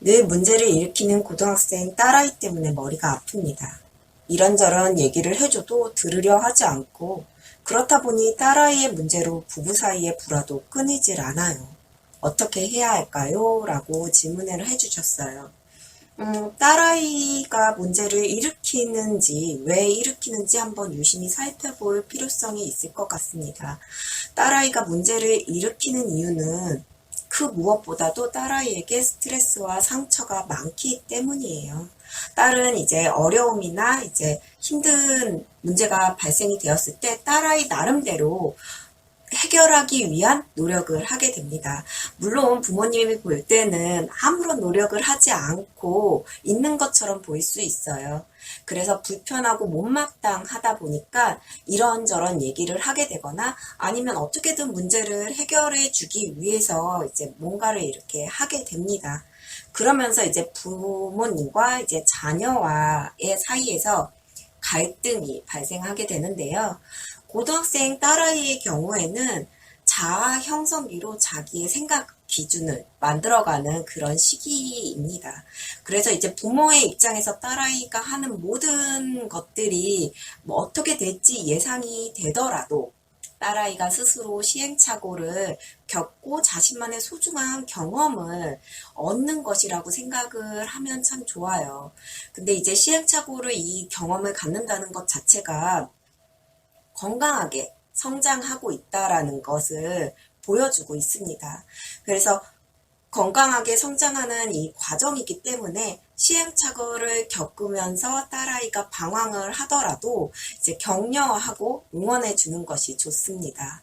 늘 문제를 일으키는 고등학생 딸아이 때문에 머리가 아픕니다. 이런저런 얘기를 해줘도 들으려 하지 않고 그렇다 보니 딸아이의 문제로 부부 사이의 불화도 끊이질 않아요. 어떻게 해야 할까요? 라고 질문을 해주셨어요. 딸아이가 문제를 일으키는지, 왜 일으키는지 한번 유심히 살펴볼 필요성이 있을 것 같습니다. 딸아이가 문제를 일으키는 이유는 그 무엇보다도 딸아이에게 스트레스와 상처가 많기 때문이에요. 딸은 이제 어려움이나 이제 힘든 문제가 발생이 되었을 때 딸아이 나름대로 해결하기 위한 노력을 하게 됩니다. 물론 부모님이 볼 때는 아무런 노력을 하지 않고 있는 것처럼 보일 수 있어요. 그래서 불편하고 못마땅하다 보니까 이런저런 얘기를 하게 되거나 아니면 어떻게든 문제를 해결해 주기 위해서 이제 뭔가를 이렇게 하게 됩니다. 그러면서 이제 부모님과 이제 자녀와의 사이에서 갈등이 발생하게 되는데요. 고등학생 딸아이의 경우에는 자아 형성기로 자기의 생각 기준을 만들어가는 그런 시기입니다. 그래서 이제 부모의 입장에서 딸아이가 하는 모든 것들이 뭐 어떻게 될지 예상이 되더라도 딸아이가 스스로 시행착오를 겪고 자신만의 소중한 경험을 얻는 것이라고 생각을 하면 참 좋아요. 근데 이제 시행착오를 이 경험을 갖는다는 것 자체가 건강하게 성장하고 있다라는 것을 보여주고 있습니다. 그래서 건강하게 성장하는 이 과정이기 때문에 시행착오를 겪으면서 딸아이가 방황을 하더라도 이제 격려하고 응원해 주는 것이 좋습니다.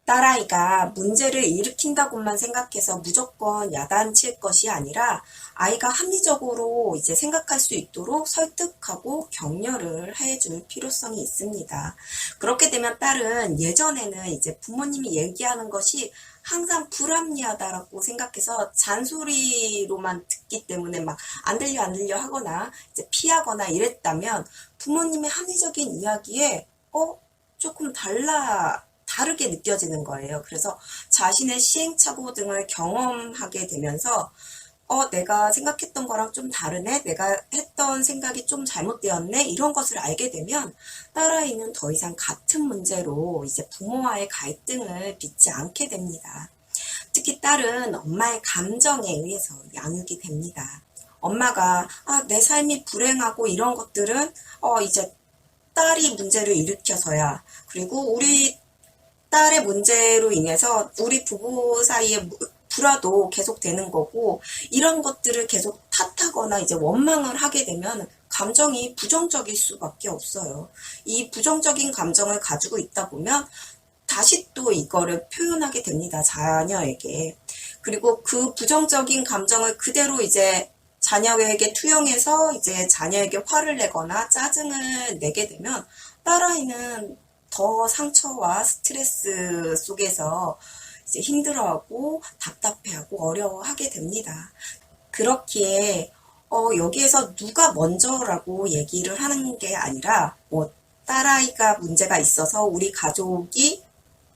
딸아이가 문제를 일으킨다고만 생각해서 무조건 야단칠 것이 아니라 아이가 합리적으로 이제 생각할 수 있도록 설득하고 격려를 해줄 필요성이 있습니다. 그렇게 되면 딸은 예전에는 이제 부모님이 얘기하는 것이 항상 불합리하다라고 생각해서 잔소리로만 듣기 때문에 막 안 들려 안 들려 하거나 이제 피하거나 이랬다면 부모님의 합리적인 이야기에 조금 다르게 느껴지는 거예요. 그래서 자신의 시행착오 등을 경험하게 되면서 내가 생각했던 거랑 좀 다르네? 내가 했던 생각이 좀 잘못되었네? 이런 것을 알게 되면 딸아이는 더 이상 같은 문제로 이제 부모와의 갈등을 빚지 않게 됩니다. 특히 딸은 엄마의 감정에 의해서 양육이 됩니다. 엄마가 내 삶이 불행하고 이런 것들은 이제 딸이 문제를 일으켜서야. 그리고 우리 딸의 문제로 인해서 우리 부부 사이에 불화도 계속 되는 거고, 이런 것들을 계속 탓하거나 이제 원망을 하게 되면 감정이 부정적일 수밖에 없어요. 이 부정적인 감정을 가지고 있다 보면 다시 또 이거를 표현하게 됩니다. 자녀에게. 그리고 그 부정적인 감정을 그대로 이제 자녀에게 투영해서 이제 자녀에게 화를 내거나 짜증을 내게 되면 딸아이는 더 상처와 스트레스 속에서 이제 힘들어하고 답답해하고 어려워하게 됩니다. 그렇기에 여기에서 누가 먼저라고 얘기를 하는 게 아니라 뭐 딸아이가 문제가 있어서 우리 가족이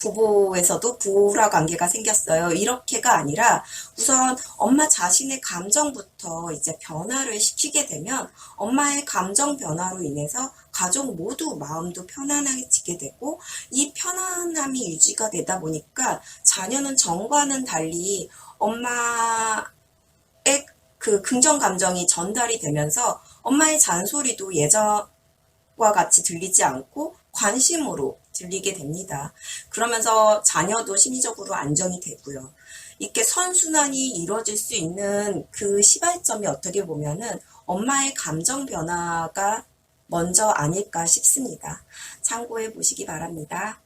부부에서도 불화 관계가 생겼어요. 이렇게가 아니라 우선 엄마 자신의 감정부터 이제 변화를 시키게 되면 엄마의 감정 변화로 인해서 가족 모두 마음도 편안해지게 되고 이 편안함이 유지가 되다 보니까 자녀는 전과는 달리 엄마의 그 긍정 감정이 전달이 되면서 엄마의 잔소리도 예전과 같이 들리지 않고 관심으로 들리게 됩니다. 그러면서 자녀도 심리적으로 안정이 되고요. 이렇게 선순환이 이루어질 수 있는 그 시발점이 어떻게 보면은 엄마의 감정 변화가 먼저 아닐까 싶습니다. 참고해 보시기 바랍니다.